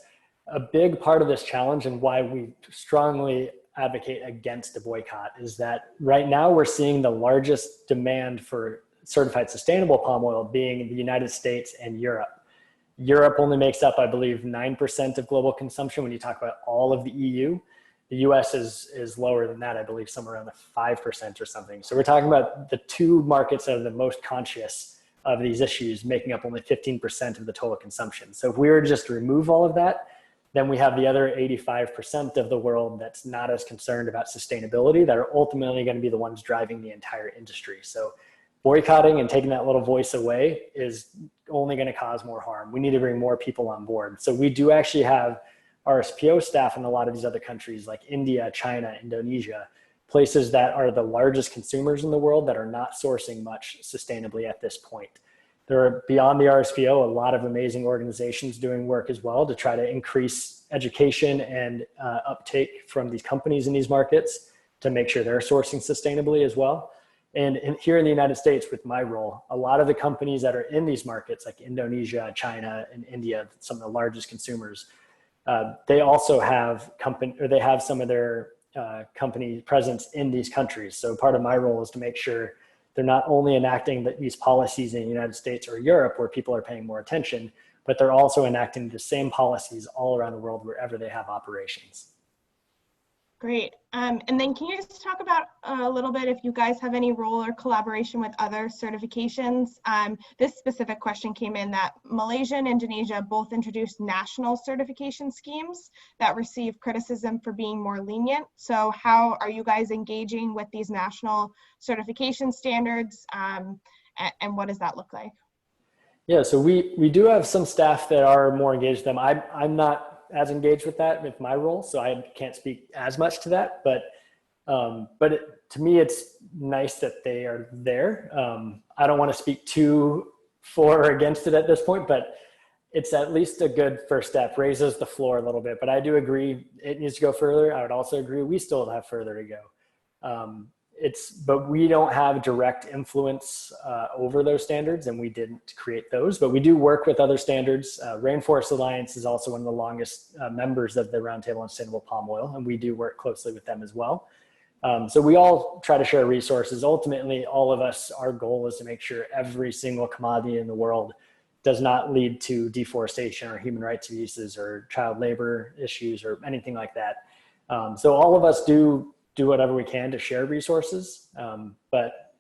a big part of this challenge, and why we strongly advocate against a boycott is that right now we're seeing the largest demand for certified sustainable palm oil being in the United States and Europe. Europe only makes up, I believe, 9% of global consumption when you talk about all of the EU. The US is lower than that, I believe, somewhere around the 5% or something. So we're talking about the two markets that are the most conscious of these issues making up only 15% of the total consumption. So if we were to just remove all of that, then we have the other 85% of the world that's not as concerned about sustainability that are ultimately going to be the ones driving the entire industry. So boycotting and taking that little voice away is only going to cause more harm. We need to bring more people on board. So we do actually have RSPO staff in a lot of these other countries like India, China, Indonesia, places that are the largest consumers in the world that are not sourcing much sustainably at this point. There are, beyond the RSPO, a lot of amazing organizations doing work as well to try to increase education and uptake from these companies in these markets to make sure they're sourcing sustainably as well. And here in the United States, with my role, a lot of the companies that are in these markets like Indonesia, China, and India, some of the largest consumers, they also have some of their company presence in these countries. So part of my role is to make sure they're not only enacting these policies in the United States or Europe where people are paying more attention, but they're also enacting the same policies all around the world wherever they have operations. Great. And then can you just talk about a little bit if you guys have any role or collaboration with other certifications? This specific question came in that Malaysia and Indonesia both introduced national certification schemes that receive criticism for being more lenient. So how are you guys engaging with these national certification standards, and what does that look like? Yeah, so we do have some staff that are more engaged with them. I'm not as engaged with that with my role, so I can't speak as much to that, but to me, it's nice that they are there. I don't want to speak too for or against it at this point, but it's at least a good first step, raises the floor a little bit, but I do agree it needs to go further. I would also agree we still have further to go. But we don't have direct influence over those standards, and we didn't create those, but we do work with other standards. Rainforest Alliance is also one of the longest members of the Roundtable on Sustainable Palm Oil, and we do work closely with them as well. So we all try to share resources. Ultimately, all of us, our goal is to make sure every single commodity in the world does not lead to deforestation or human rights abuses or child labor issues or anything like that. So all of us do whatever we can to share resources. But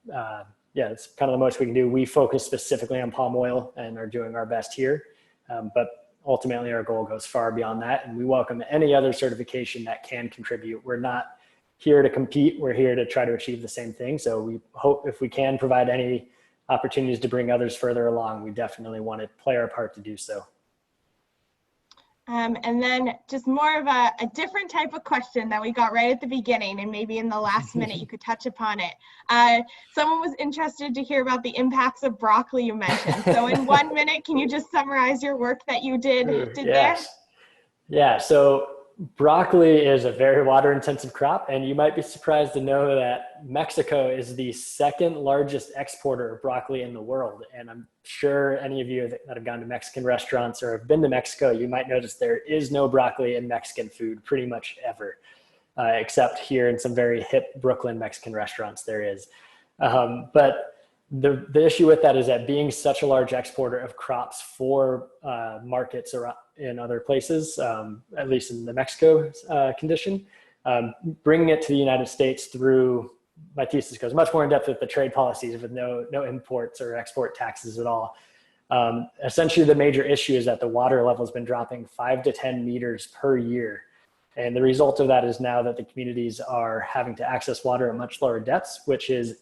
yeah, it's kind of the most we can do. We focus specifically on palm oil and are doing our best here. But ultimately our goal goes far beyond that. And we welcome any other certification that can contribute. We're not here to compete. We're here to try to achieve the same thing. So we hope if we can provide any opportunities to bring others further along, we definitely want to play our part to do so. And then just more of a different type of question that we got right at the beginning, and maybe in the last minute you could touch upon it. Someone was interested to hear about the impacts of broccoli you mentioned. So in 1 minute, can you just summarize your work that you did Yes. there? Yeah, so broccoli is a very water intensive crop, and you might be surprised to know that Mexico is the second largest exporter of broccoli in the world. And I'm sure any of you that have gone to Mexican restaurants or have been to Mexico, you might notice there is no broccoli in Mexican food pretty much ever, except here in some very hip Brooklyn Mexican restaurants there is. But the issue with that is that being such a large exporter of crops for markets around in other places, at least in the Mexico condition, bringing it to the United States through, my thesis goes much more in depth with the trade policies with no imports or export taxes at all. Essentially, the major issue is that the water level has been dropping 5 to 10 meters per year. And the result of that is now that the communities are having to access water at much lower depths, which is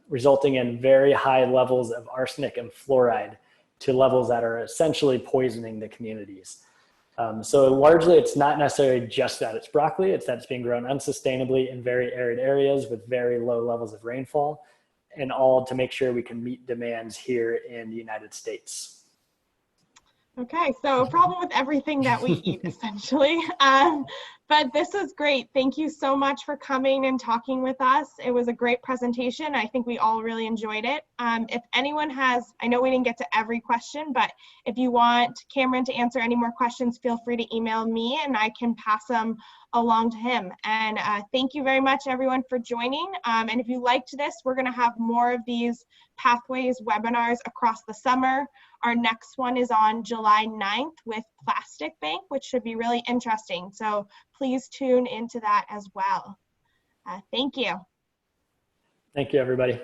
resulting in very high levels of arsenic and fluoride to levels that are essentially poisoning the communities. So largely it's not necessarily just that it's broccoli, it's that it's being grown unsustainably in very arid areas with very low levels of rainfall, and all to make sure we can meet demands here in the United States. Okay, so a problem with everything that we eat, essentially. But this was great. Thank you so much for coming and talking with us. It was a great presentation. I think we all really enjoyed it. If anyone has, I know we didn't get to every question, but if you want Cameron to answer any more questions, feel free to email me and I can pass them along to him. And thank you very much, everyone, for joining. And if you liked this, we're going to have more of these Pathways webinars across the summer. Our next one is on July 9th with Plastic Bank, which should be really interesting. So please tune into that as well. Thank you. Thank you, everybody.